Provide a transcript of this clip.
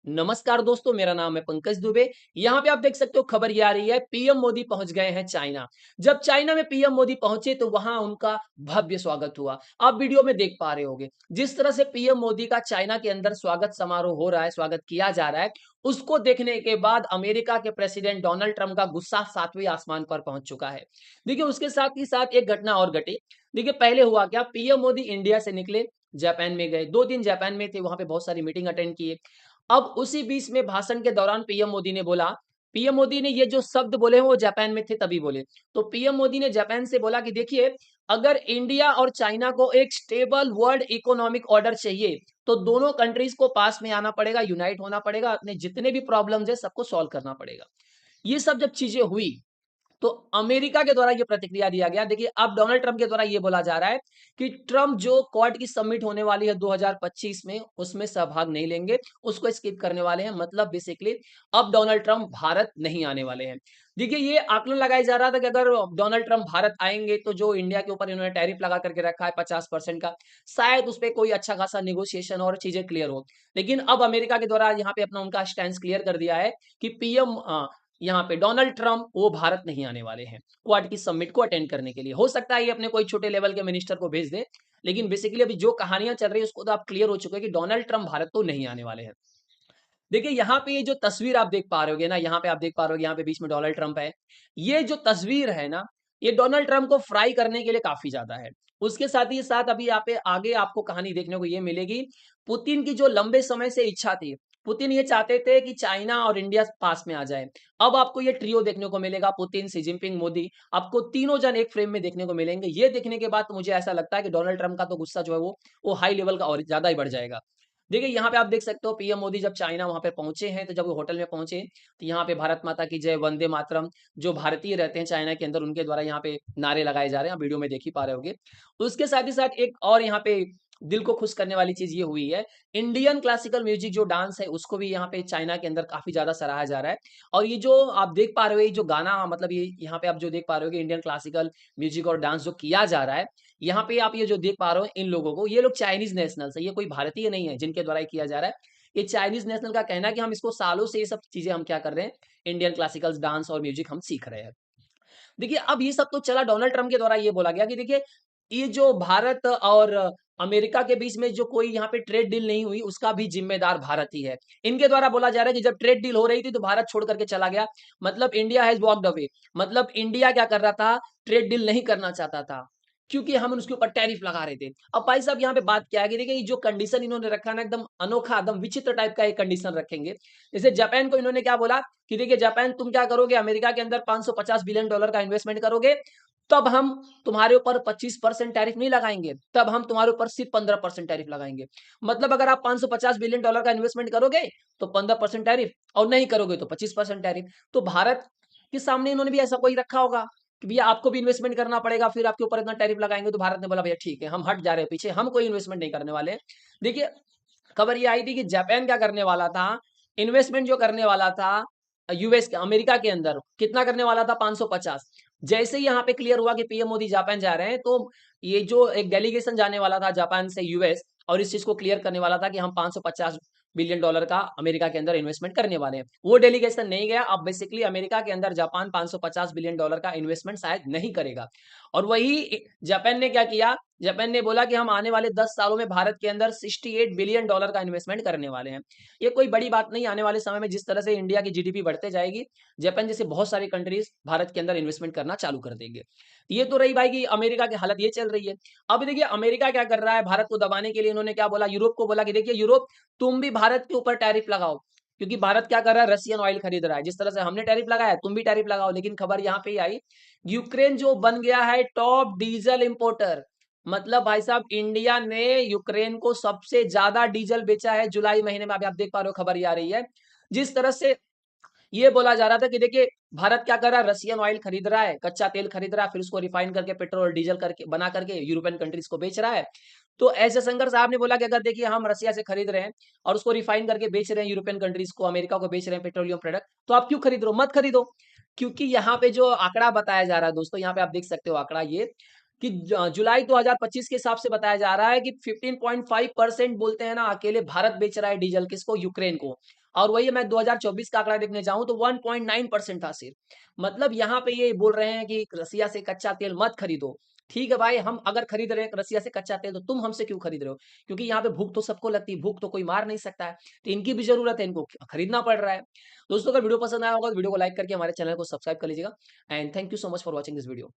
नमस्कार दोस्तों, मेरा नाम है पंकज दुबे। यहाँ पे आप देख सकते हो खबर ये आ रही है, पीएम मोदी पहुँच गए हैं चाइना। जब चाइना में पीएम मोदी पहुँचे तो वहाँ उनका भव्य स्वागत हुआ। आप वीडियो में देख पा रहे होंगे। जिस तरह से पीएम मोदी का चाइना के अंदर स्वागत समारोह हो रहा है, स्वागत किया जा रहा है, उसको देखने के बाद अमेरिका के प्रेसिडेंट डोनाल्ड ट्रंप का गुस्सा 7वें आसमान पर पहुँच चुका है। देखिए, उसके साथ ही साथ एक घटना और घटी। देखिए, पहले हुआ क्या, पीएम मोदी इंडिया से निकले, जापान में गए। 2 दिन जापान में थे, वहाँ पे बहुत सारी मीटिंग अटेंड किए। अब उसी बीच में भाषण के दौरान पीएम मोदी ने ये जो शब्द बोले हैं वो जापान में थे तभी बोले। तो पीएम मोदी ने जापान से बोला कि देखिए, अगर इंडिया और चाइना को एक स्टेबल वर्ल्ड इकोनॉमिक ऑर्डर चाहिए, तो दोनों कंट्रीज को पास में आना पड़ेगा, यूनाइट होना पड़ेगा, अपने जितने भी प्रॉब्लम्स है सबको सॉल्व करना पड़ेगा। ये सब जब चीजें हुई तो अमेरिका के द्वारा ये प्रतिक्रिया दिया गया। देखिए, अब डोनाल्ड ट्रंप के द्वारा ये बोला जा रहा है कि ट्रंप जो क्वाड की समिट होने वाली है 2025 में, उसमें सहभाग नहीं लेंगे, उसको स्किप करने वाले हैं। मतलब बेसिकली अब डोनाल्ड ट्रंप भारत नहीं आने वाले हैं। देखिए, ये आकलन लगाया जा रहा था कि अगर डोनाल्ड ट्रंप भारत आएंगे तो जो इंडिया के ऊपर इन्होंने टैरिफ लगा करके रखा है 50% का, शायद उस पर कोई अच्छा खासा निगोशिएशन और चीजें क्लियर हो। लेकिन अब अमेरिका के द्वारा यहाँ पे अपना उनका स्टैंड क्लियर कर दिया है कि पीएम यहाँ पे डोनाल्ड ट्रंप वो भारत नहीं आने वाले हैं क्वाड की समिट को अटेंड करने के लिए। हो सकता है ये अपने कोई छोटे लेवल के मिनिस्टर को भेज दे, लेकिन बेसिकली अभी जो कहानियां चल रही है उसको तो आप क्लियर हो चुके हैं कि डोनाल्ड ट्रंप भारत तो नहीं आने वाले हैं। देखिए, यहाँ पे ये जो तस्वीर आप देख पा रहे होगे ना, यहाँ पे आप देख पा रहे होगे, यहाँ पे बीच में डोनाल्ड ट्रंप है। ये जो तस्वीर है ना, ये डोनाल्ड ट्रंप को फ्राई करने के लिए काफी ज्यादा है। उसके साथ ही साथ अभी यहाँ पे आगे आपको कहानी देखने को ये मिलेगी। पुतिन की जो लंबे समय से इच्छा थी, पुतिन ये चाहते थे कि चाइना और इंडिया पास में आ जाए। अब आपको ये ट्रियो देखने को मिलेगा, पुतिन, शी जिनपिंग, मोदी। आपको तीनों जन एक फ्रेम में देखने को मिलेंगे। ये देखने के बाद तो मुझे ऐसा लगता है कि डोनाल्ड ट्रंप का तो गुस्सा जो है वो हाई लेवल का और ज्यादा ही बढ़ जाएगा। देखिए, यहाँ पे आप देख सकते हो पीएम मोदी जब चाइना वहाँ पे पहुँचे हैं, तो जब वो होटल में पहुँचे, तो यहाँ पे भारत माता की जय, वंदे मातरम, जो भारतीय रहते हैं चाइना के अंदर, उनके द्वारा यहाँ पे नारे लगाए जा रहे हैं। आप वीडियो में देख ही पा रहे होंगे। उसके साथ ही साथ एक और यहाँ पे दिल को खुश करने वाली चीज़ ये हुई है, इंडियन क्लासिकल म्यूज़िक जो डांस है, उसको भी यहाँ पे चाइना के अंदर काफ़ी ज़्यादा सराहा जा रहा है। और ये जो आप देख पा रहे हो, ये जो गाना, मतलब ये यहाँ पे आप जो देख पा रहे हो कि इंडियन क्लासिकल म्यूज़िक और डांस जो किया जा रहा है, यहाँ पे आप ये जो देख पा रहे हो इन लोगों को, ये लोग चाइनीज नेशनल्स है, ये कोई भारतीय नहीं है जिनके द्वारा ये किया जा रहा है। ये चाइनीज नेशनल का कहना है कि हम इसको सालों से ये सब चीजें हम क्या कर रहे हैं, इंडियन क्लासिकल डांस और म्यूजिक हम सीख रहे हैं। देखिए, अब ये सब तो चला, डोनाल्ड ट्रंप के द्वारा ये बोला गया कि देखिए, ये जो भारत और अमेरिका के बीच में जो कोई यहाँ पे ट्रेड डील नहीं हुई, उसका भी जिम्मेदार भारत ही है। इनके द्वारा बोला जा रहा है कि जब ट्रेड डील हो रही थी तो भारत छोड़ करके चला गया। मतलब इंडिया हैज वॉकड अवे। मतलब इंडिया क्या कर रहा था, ट्रेड डील नहीं करना चाहता था, क्योंकि हम उसके ऊपर टैरिफ लगा रहे थे। अब भाई साहब, यहाँ पे बात क्या है कि देखिए, ये जो कंडीशन इन्होंने रखा है ना, एकदम अनोखा, एकदम विचित्र टाइप का एक कंडीशन रखेंगे। जैसे जापान को इन्होंने क्या बोला कि देखिए, जापान तुम क्या करोगे, अमेरिका के अंदर 550 बिलियन डॉलर का इन्वेस्टमेंट करोगे, तब हम तुम्हारे ऊपर 25% टैरिफ नहीं लगाएंगे, तब हम तुम्हारे ऊपर सिर्फ 15% टैरिफ लगाएंगे। मतलब अगर आप 550 बिलियन डॉलर का इन्वेस्टमेंट करोगे तो 15% टैरिफ, और नहीं करोगे तो 25% टैरिफ। तो भारत के सामने इन्होंने भी ऐसा कोई रखा होगा कि भैया आपको भी इन्वेस्टमेंट करना पड़ेगा, फिर आपके ऊपर इतना टैरिफ लगाएंगे। तो भारत ने बोला भैया ठीक है, हम हट जा रहे हैं पीछे, हम कोई इन्वेस्टमेंट नहीं करने वाले। देखिए, खबर ये आई थी कि जापान क्या करने वाला था, इन्वेस्टमेंट जो करने वाला था यूएस के, अमेरिका के अंदर कितना करने वाला था, 550। जैसे ही यहाँ पे क्लियर हुआ कि पीएम मोदी जापान जा रहे हैं, तो ये जो एक डेलीगेशन जाने वाला था जापान से यूएस, और इस चीज को क्लियर करने वाला था कि हम 550 बिलियन डॉलर का अमेरिका के अंदर इन्वेस्टमेंट करने वाले हैं, वो डेलीगेशन नहीं गया। अब बेसिकली अमेरिका के अंदर जापान 550 बिलियन डॉलर का इन्वेस्टमेंट शायद नहीं करेगा। और वही जापान ने क्या किया, जापान ने बोला कि हम आने वाले 10 सालों में भारत के अंदर 68 बिलियन डॉलर का इन्वेस्टमेंट करने वाले हैं। ये कोई बड़ी बात नहीं, आने वाले समय में जिस तरह से इंडिया की जीडीपी बढ़ते जाएगी, जापान जैसे बहुत सारी कंट्रीज भारत के अंदर इन्वेस्टमेंट करना चालू कर देंगे। ये तो रही भाई कि अमेरिका की हालत ये चल रही है। अब देखिए, अमेरिका क्या कर रहा है, भारत को दबाने के लिए इन्होंने क्या बोला, यूरोप को बोला कि देखिए यूरोप, तुम भी भारत के ऊपर टैरिफ लगाओ, क्योंकि भारत क्या कर रहा है, रशियन ऑयल खरीद रहा है। जिस तरह से हमने टैरिफ लगाया, तुम भी टैरिफ लगाओ। लेकिन खबर यहाँ पे ही आई, यूक्रेन जो बन गया है टॉप डीजल इंपोर्टर। मतलब भाई साहब, इंडिया ने यूक्रेन को सबसे ज्यादा डीजल बेचा है जुलाई महीने में। अभी आप देख पा रहे हो, खबर ये आ रही है। जिस तरह से ये बोला जा रहा था कि देखिए, भारत क्या कर रहा है, रशियन ऑयल खरीद रहा है, कच्चा तेल खरीद रहा है, फिर उसको रिफाइन करके पेट्रोल और डीजल करके बना करके यूरोपियन कंट्रीज को बेच रहा है। तो ऐसे शंकर साहब ने बोला कि अगर देखिए, हम रसिया से खरीद रहे हैं और उसको रिफाइन करके बेच रहे हैं यूरोपियन कंट्रीज को, अमेरिका को बेच रहे हैं पेट्रोलियम प्रोडक्ट, तो आप क्यों खरीद रहे हो, मत खरीदो। क्योंकि यहाँ पे जो आंकड़ा बताया जा रहा है दोस्तों, यहाँ पे आप देख सकते हो आंकड़ा ये, कि जुलाई 2025 के हिसाब से बताया जा रहा है कि 15.5% बोलते हैं ना, अकेले भारत बेच रहा है डीजल, किसको, यूक्रेन को। और वही मैं 2024 का आंकड़ा देखने जाऊँ तो 1.9% था सिर्फ। मतलब यहाँ पे ये बोल रहे हैं कि रसिया से कच्चा तेल मत खरीदो। ठीक है भाई, हम अगर खरीद रहे हैं रसिया से कच्चा तेल तो तुम हमसे क्यों खरीद रहे हो? क्योंकि यहाँ पे भूख तो सबको लगती है, भूख तो कोई मार नहीं सकता है। तो इनकी भी ज़रूरत है, इनको खरीदना पड़ रहा है। दोस्तों अगर वीडियो पसंद आया होगा तो वीडियो को लाइक करके हमारे चैनल को सब्सक्राइब कर लीजिएगा and thank you so much for watching this video.